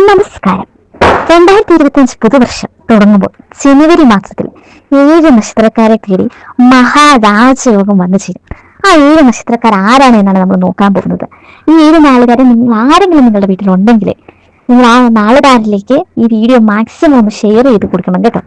നമസ്കാരം. 2025 പുതുവർഷം തുടങ്ങുമ്പോൾ ജനുവരി മാസത്തിൽ 7 നക്ഷത്രക്കാരെ തേടി മഹാരാജയോഗം വന്നു ചേരും. ആ 7 നക്ഷത്രക്കാർ ആരാണ് എന്നാണ് നമ്മൾ നോക്കാൻ പോകുന്നത്. ഈ 7 നാളുകാരെ നിങ്ങൾ ആരെങ്കിലും നിങ്ങളുടെ വീട്ടിലുണ്ടെങ്കിൽ നിങ്ങൾ ആ നാളുകാരിലേക്ക് ഈ വീഡിയോ മാക്സിമം ഒന്ന് ഷെയർ ചെയ്ത് കൊടുക്കണം കേട്ടോ.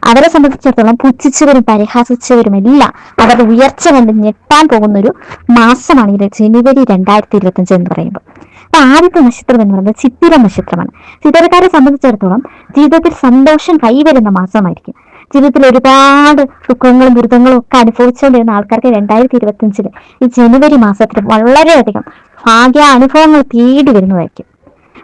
അവരെ സംബന്ധിച്ചിടത്തോളം പുച്ഛിച്ചവരും പരിഹാസിച്ചവരും എല്ലാം അവരുടെ ഉയർച്ച കണ്ട് ഞെട്ടാൻ പോകുന്നൊരു മാസമാണ് ഇത് ജനുവരി 2025 എന്ന് പറയുമ്പോൾ. അപ്പൊ ആദ്യത്തെ നക്ഷത്രം എന്ന് പറയുന്നത് ചിത്തിര നക്ഷത്രമാണ്. ചിത്തിരക്കാരെ സംബന്ധിച്ചിടത്തോളം ജീവിതത്തിൽ സന്തോഷം കൈവരുന്ന മാസമായിരിക്കും. ജീവിതത്തിൽ ഒരുപാട് ദുഃഖങ്ങളും ദുരിതങ്ങളും ഒക്കെ അനുഭവിച്ചുകൊണ്ടിരുന്ന ആൾക്കാർക്ക് 2025 ഈ ജനുവരി മാസത്തിൽ വളരെയധികം ഭാഗ്യ അനുഭവങ്ങൾ തേടി വരുന്നതായിരിക്കും.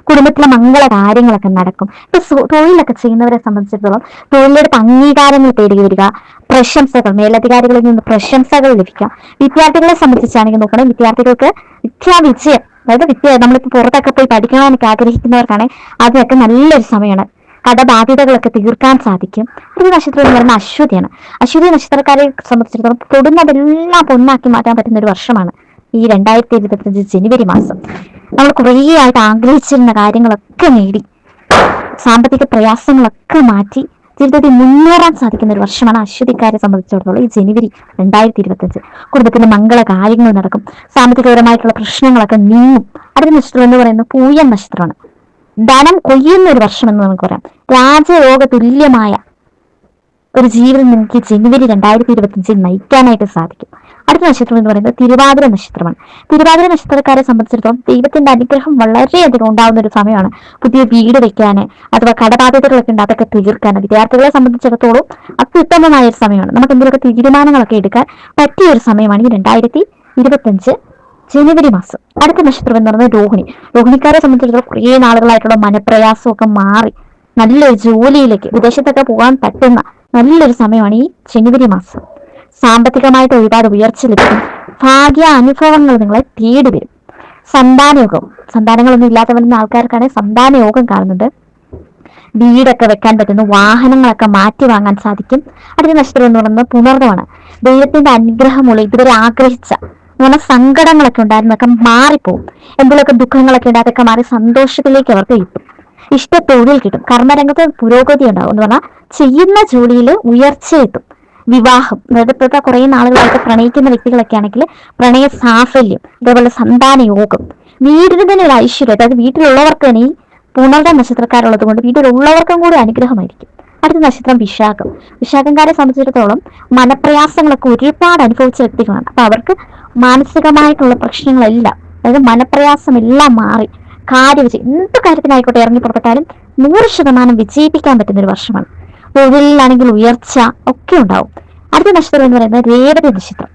കുടുംബത്തിലെ മംഗള കാര്യങ്ങളൊക്കെ നടക്കും. ഇപ്പൊ തൊഴിലൊക്കെ ചെയ്യുന്നവരെ സംബന്ധിച്ചിടത്തോളം തൊഴിലെടുത്ത് അംഗീകാരങ്ങൾ തേടി വരിക, പ്രശംസകൾ, മേലധികാരികളിൽ നിന്ന് പ്രശംസകൾ ലഭിക്കുക. വിദ്യാർത്ഥികളെ സംബന്ധിച്ചാണെങ്കിൽ നോക്കണം, വിദ്യാർത്ഥികൾക്ക് വിദ്യാവിജയം, അതായത് നമ്മളിപ്പോൾ പുറത്തൊക്കെ പോയി പഠിക്കണമെന്നൊക്കെ ആഗ്രഹിക്കുന്നവർക്കാണെങ്കിൽ അതൊക്കെ നല്ലൊരു സമയമാണ്. കടബാധ്യതകളൊക്കെ തീർക്കാൻ സാധിക്കും. ഒരു നക്ഷത്രം എന്ന് പറയുന്നത് അശ്വതിയാണ്. അശ്വതി നക്ഷത്രക്കാരെ സംബന്ധിച്ചിടത്തോളം തൊടുന്നതെല്ലാം പൊന്നാക്കി മാറ്റാൻ പറ്റുന്ന ഒരു വർഷമാണ് ഈ 2025 ജനുവരി മാസം. നമ്മൾ കുറേ ആയിട്ട് ആഗ്രഹിച്ചിരുന്ന കാര്യങ്ങളൊക്കെ നേടി, സാമ്പത്തിക പ്രയാസങ്ങളൊക്കെ മാറ്റി ജീവിതത്തിൽ മുന്നേറാൻ സാധിക്കുന്ന ഒരു വർഷമാണ് അശ്വതിക്കാരെ സംബന്ധിച്ചിടത്തോളം ഈ ജനുവരി 2025. കുടുംബത്തിന്റെ മംഗള കാര്യങ്ങൾ നടക്കും, സാമ്പത്തികപരമായിട്ടുള്ള പ്രശ്നങ്ങളൊക്കെ നീങ്ങും. അടുത്ത നക്ഷത്രം എന്ന് പറയുന്നത് പൂയം നക്ഷത്രമാണ്. ധനം കൊയ്യുന്ന ഒരു വർഷം എന്ന് നമുക്ക് പറയാം. രാജയോഗ തുല്യമായ ഒരു ജീവിതം നിങ്ങൾക്ക് ജനുവരി 2025 നയിക്കാനായിട്ട് സാധിക്കും. അടുത്ത നക്ഷത്രം എന്ന് പറയുന്നത് തിരുവാതിര നക്ഷത്രമാണ്. തിരുവാതിര നക്ഷത്രക്കാരെ സംബന്ധിച്ചിടത്തോളം ദൈവത്തിന്റെ അനുഗ്രഹം വളരെയധികം ഉണ്ടാകുന്ന ഒരു സമയമാണ്. പുതിയ വീട് വെക്കാൻ, അഥവാ കടബാധ്യതകളൊക്കെ ഉണ്ട് അതൊക്കെ തീർക്കാൻ വിദ്യാർത്ഥികളെ സംബന്ധിച്ചിടത്തോളം അത്യുത്തമമായ ഒരു സമയമാണ്. നമുക്ക് എന്തെങ്കിലുമൊക്കെ തീരുമാനങ്ങളൊക്കെ എടുക്കാൻ പറ്റിയ ഒരു സമയമാണ് ഈ 2025 ജനുവരി മാസം. അടുത്ത നക്ഷത്രം എന്ന് പറയുന്നത് രോഹിണി. രോഹിണിക്കാരെ സംബന്ധിച്ചിടത്തോളം കുറേ നാളുകളായിട്ടുള്ള മനപ്രയാസമൊക്കെ മാറി നല്ലൊരു ജോലിയിലേക്ക് വിദേശത്തൊക്കെ പോകാൻ പറ്റുന്ന നല്ലൊരു സമയമാണ് ഈ ജനുവരി മാസം. സാമ്പത്തികമായിട്ട് ഒരുപാട് ഉയർച്ച ലഭിക്കും. ഭാഗ്യ അനുഭവങ്ങൾ നിങ്ങളെ തേടി വരും. സന്താനയോഗം, സന്താനങ്ങളൊന്നും ഇല്ലാത്തവരുന്ന ആൾക്കാർക്കാണെങ്കിൽ സന്താനയോഗം കാണുന്നുണ്ട്. വീടൊക്കെ വെക്കാൻ പറ്റുന്നു, വാഹനങ്ങളൊക്കെ മാറ്റി വാങ്ങാൻ സാധിക്കും. അടുത്ത നക്ഷത്രം എന്ന് പറയുന്നത് പുണർന്നമാണ്. ദൈവത്തിന്റെ അനുഗ്രഹമുള്ള ഇതുവരെ ആഗ്രഹിച്ച അങ്ങനെ സങ്കടങ്ങളൊക്കെ ഉണ്ടായിരുന്നൊക്കെ മാറിപ്പോകും. എന്തെങ്കിലുമൊക്കെ ദുഃഖങ്ങളൊക്കെ ഉണ്ട് അതൊക്കെ മാറി സന്തോഷത്തിലേക്ക് അവർക്ക് കിട്ടും. ഇഷ്ട തൊഴിൽ കിട്ടും. കർമ്മരംഗത്ത് പുരോഗതി ഉണ്ടാവും എന്ന് പറഞ്ഞാൽ ചെയ്യുന്ന ജോലിയിൽ ഉയർച്ച എത്തും. വിവാഹം, അതായത് ഇപ്പോഴത്തെ കുറേ നാളുകളായിട്ട് പ്രണയിക്കുന്ന വ്യക്തികളൊക്കെ ആണെങ്കിൽ പ്രണയ സാഫല്യം, അതേപോലെ സന്താന യോഗം, വീടിന് തന്നെ ഒരു ഐശ്വര്യം, അതായത് വീട്ടിലുള്ളവർക്ക് തന്നെ ഈ പുണർന്ന നക്ഷത്രക്കാരുള്ളത് കൊണ്ട് വീട്ടിലുള്ളവർക്കും കൂടി അനുഗ്രഹമായിരിക്കും. അടുത്ത നക്ഷത്രം വിശാഖം. വിശാഖംകാരെ സംബന്ധിച്ചിടത്തോളം മനപ്രയാസങ്ങളൊക്കെ ഒരുപാട് അനുഭവിച്ച വ്യക്തികളാണ്. അപ്പൊ അവർക്ക് മാനസികമായിട്ടുള്ള പ്രശ്നങ്ങളെല്ലാം, അതായത് മനപ്രയാസമെല്ലാം മാറി കാര്യവിജയം, എന്ത് കാര്യത്തിനായിക്കോട്ടെ ഇറങ്ങി പുറപ്പെട്ടാലും 100% വിജയിപ്പിക്കാൻ പറ്റുന്ന ഒരു വർഷമാണ്. തൊഴിലിലാണെങ്കിൽ ഉയർച്ച ഒക്കെ ഉണ്ടാവും. അടുത്ത നക്ഷത്രം എന്ന് പറയുന്നത് രേവതി നക്ഷത്രം.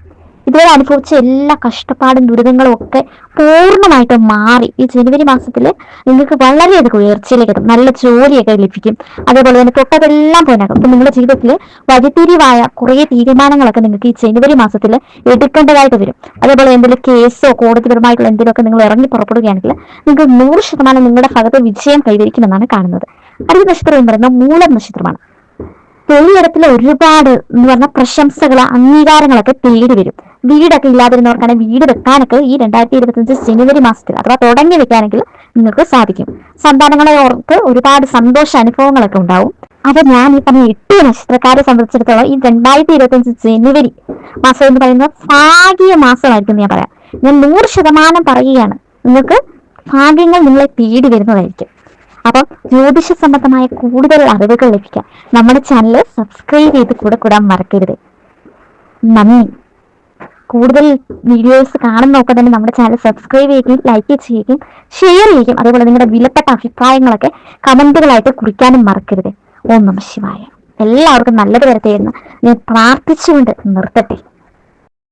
ഇതുവരെ അനുഭവിച്ച എല്ലാ കഷ്ടപ്പാടും ദുരിതങ്ങളും ഒക്കെ പൂർണ്ണമായിട്ട് മാറി ഈ ജനുവരി മാസത്തിൽ നിങ്ങൾക്ക് വളരെയധികം ഉയർച്ചയിലേക്ക് എത്തും. നല്ല ജോലിയൊക്കെ ലഭിക്കും. അതേപോലെ തന്നെ തൊട്ടതെല്ലാം പോയിനാകും. ഇപ്പം നിങ്ങളുടെ ജീവിതത്തിൽ വഴിത്തിരിവായ കുറേ തീരുമാനങ്ങളൊക്കെ നിങ്ങൾക്ക് ഈ ജനുവരി മാസത്തിൽ എടുക്കേണ്ടതായിട്ട് വരും. അതേപോലെ എന്തെങ്കിലും കേസോ കോടതിപരമായിട്ടുള്ള എന്തെങ്കിലുമൊക്കെ നിങ്ങൾ ഇറങ്ങി പുറപ്പെടുകയാണെങ്കിൽ നിങ്ങൾക്ക് 100% നിങ്ങളുടെ ഭാഗത്ത് വിജയം കൈവരിക്കുമെന്നാണ് കാണുന്നത്. അടുത്ത നക്ഷത്രം എന്ന് പറയുന്നത് മൂലം നക്ഷത്രമാണ്. തൊഴിലിടത്തിൽ ഒരുപാട് എന്ന് പറഞ്ഞാൽ പ്രശംസകൾ, അംഗീകാരങ്ങളൊക്കെ തേടി വരും. വീടൊക്കെ ഇല്ലാതിരുന്നവർക്കാണെങ്കിൽ വീട് വെക്കാനൊക്കെ ഈ 2025 ജനുവരി മാസത്തിൽ അഥവാ തുടങ്ങി വെക്കാനെങ്കിൽ നിങ്ങൾക്ക് സാധിക്കും. സന്താനങ്ങളെ ഓർക്ക് ഒരുപാട് സന്തോഷ അനുഭവങ്ങളൊക്കെ ഉണ്ടാവും. അത് ഞാൻ ഈ പറഞ്ഞ 8 നക്ഷത്രക്കാരെ സംബന്ധിച്ചിടത്തോളം ഈ 2025 ജനുവരി മാസം എന്ന് പറയുന്നത് ഭാഗ്യ മാസമായിരിക്കും ഞാൻ പറയാം. ഞാൻ 100% പറയുകയാണ്. നിങ്ങൾക്ക് ഭാഗ്യങ്ങൾ നിങ്ങളെ തേടി വരുന്നതായിരിക്കും. അപ്പം ജ്യോതിഷ സംബന്ധമായ കൂടുതൽ അറിവുകൾ ലഭിക്കാൻ നമ്മുടെ ചാനൽ സബ്സ്ക്രൈബ് ചെയ്ത് കൂടാൻ മറക്കരുത്. നന്ദി. കൂടുതൽ വീഡിയോസ് കാണുന്നൊക്കെ തന്നെ നമ്മുടെ ചാനൽ സബ്സ്ക്രൈബ് ചെയ്യുകയും ലൈക്ക് ചെയ്യുകയും ഷെയർ ചെയ്യുകയും അതേപോലെ നിങ്ങളുടെ വിലപ്പെട്ട അഭിപ്രായങ്ങളൊക്കെ കമന്റുകളായിട്ട് കുറിക്കാനും മറക്കരുത്. ഓം നമഃ ശിവായ. എല്ലാവർക്കും നല്ലത് വരട്ടെ എന്ന് ഞാൻ പ്രാർത്ഥിച്ചുകൊണ്ട് നിർത്തട്ടെ.